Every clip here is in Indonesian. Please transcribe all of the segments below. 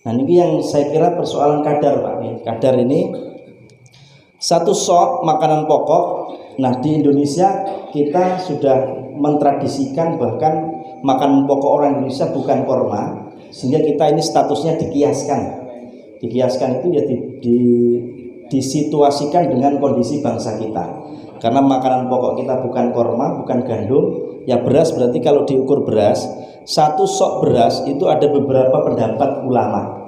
Nah ini yang saya kira persoalan kadar Pak. Kadar ini satu sok makanan pokok. Nah di Indonesia kita sudah mentradisikan bahkan makanan pokok orang Indonesia bukan korma, sehingga kita ini statusnya dikiaskan. Dikiaskan itu ya disituasikan dengan kondisi bangsa kita. Karena makanan pokok kita bukan korma, bukan gandum, ya beras. Berarti kalau diukur beras, satu sok beras itu ada beberapa pendapat ulama.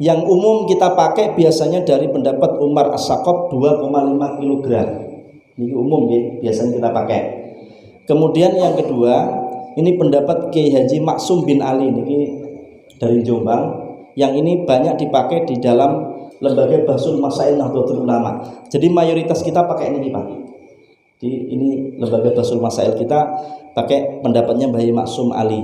Yang umum kita pakai biasanya dari pendapat Umar As-Saqqaf 2,5 kg. Ini umum ya, biasanya kita pakai. Kemudian yang kedua, ini pendapat Kiai Haji Maksum bin Ali ini dari Jombang, yang ini banyak dipakai di dalam lembaga Bahsul Masail Nahdlatul Ulama. Jadi mayoritas kita pakai ini Pak. Ini lembaga Bahsul Masail kita pakai pendapatnya Mbah Maksum Ali.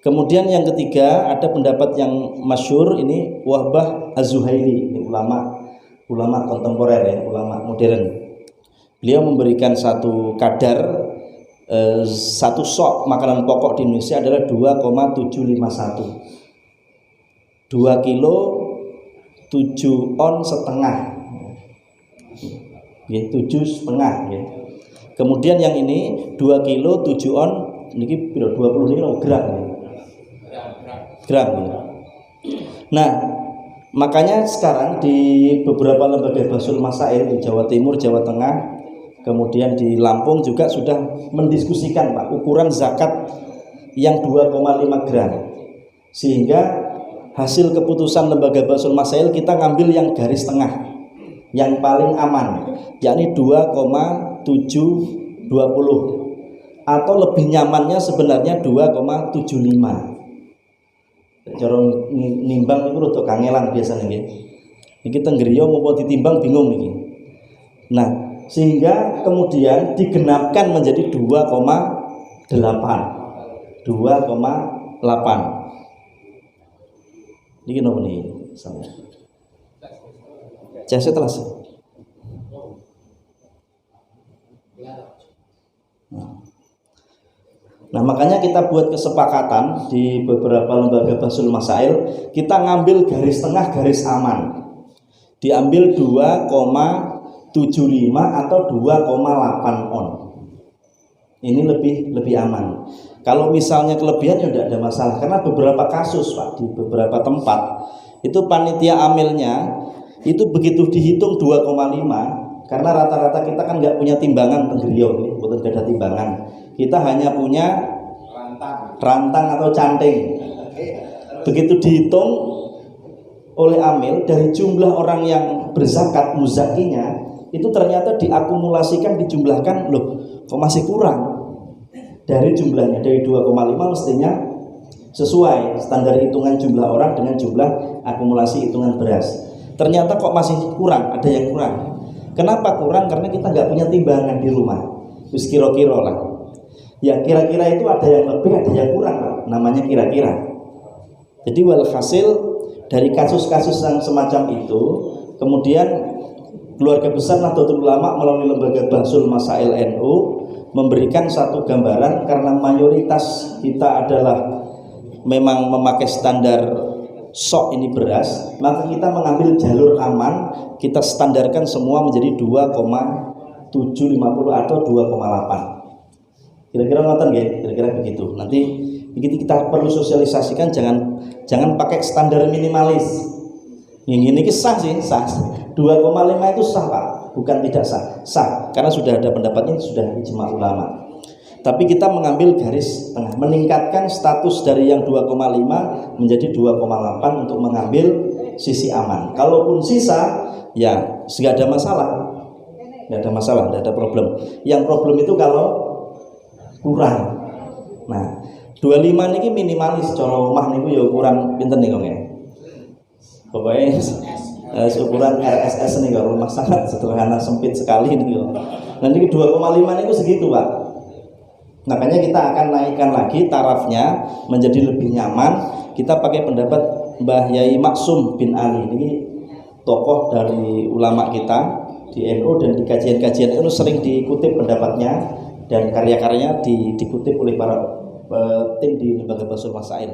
Kemudian yang ketiga ada pendapat yang masyhur ini Wahbah Az-Zuhaili, ini ulama kontemporer ya, ulama modern. Beliau memberikan satu kadar satu sok makanan pokok di Indonesia adalah 2,751. 2 kilo 7 on setengah. Ya, 7,5 ya. Kemudian yang ini 2 kilo 7 on ini 20 kilo gram ya. Gram ya. Nah, makanya sekarang di beberapa lembaga Bahsul Masail di Jawa Timur, Jawa Tengah, kemudian di Lampung juga sudah mendiskusikan Pak ukuran zakat yang 2,5 gram. Sehingga hasil keputusan lembaga Bahsul Masail kita ngambil yang garis tengah, yang paling aman, yakni 2,720, atau lebih nyamannya sebenarnya 2,75. Corong nimbang itu rada kangelan biasanya nggih. Niki tenggriya mau ditimbang bingung niki. Nah, sehingga kemudian digenapkan menjadi 2,8. 2,8. Niki nopo niki sampeyan. Cek setelah. Nah makanya kita buat kesepakatan di beberapa lembaga Bahsul Masail, kita ngambil garis tengah, garis aman, diambil 2,75 atau 2,8 on. Ini lebih aman. Kalau misalnya kelebihan ya tidak ada masalah, karena beberapa kasus Pak di beberapa tempat itu panitia amilnya itu begitu dihitung 2,5, karena rata-rata kita kan nggak punya timbangan tenggriya ini, bukan ada timbangan. Kita hanya punya rantang atau canting. Begitu dihitung oleh amil dari jumlah orang yang berzakat muzakinya, itu ternyata diakumulasikan, dijumlahkan, loh kok masih kurang dari jumlahnya. Dari 2,5 mestinya sesuai standar hitungan jumlah orang dengan jumlah akumulasi hitungan beras. Ternyata kok masih kurang, ada yang kurang. Kenapa kurang? Karena kita nggak punya timbangan di rumah. Terus kira-kira lah. Ya kira-kira itu ada yang lebih, ada yang kurang Pak. Namanya kira-kira. Jadi walhasil dari kasus-kasus yang semacam itu, kemudian keluarga besar Nahdlatul Ulama melalui lembaga Bahsul Masail NU memberikan satu gambaran, karena mayoritas kita adalah memang memakai standar sok ini beras, maka kita mengambil jalur aman, kita standarkan semua menjadi 2,750 atau 2,8. Kira-kira ngoten nggih, kira-kira begitu. Nanti kita perlu sosialisasikan, jangan pakai standar minimalis. Yang ini sah sih, sah. 2,5 itu sah Pak, bukan tidak sah. Sah, karena sudah ada pendapatnya, sudah ijma ulama. Tapi kita mengambil garis tengah, meningkatkan status dari yang 2,5 menjadi 2,8 untuk mengambil sisi aman. Kalaupun sisa, ya nggak ada masalah. Nggak ada masalah, nggak ada problem. Yang problem itu kalau kurang. Nah, 25 niki minimalis cara omah niku ya ukuran pinten niku nggih. Pokoknya ukuran RSS nih kalau rumah sangat sederhana sempit sekali niku. Nah niki 2,5 niku segitu, Pak. Makanya kita akan naikkan lagi tarafnya menjadi lebih nyaman. Kita pakai pendapat Mbah Yai Maksum bin Ali. Ini tokoh dari ulama kita di NU, dan di kajian-kajian NU sering dikutip pendapatnya, dan karya-karyanya dikutip oleh para tim di lembaga Bahsul Masail.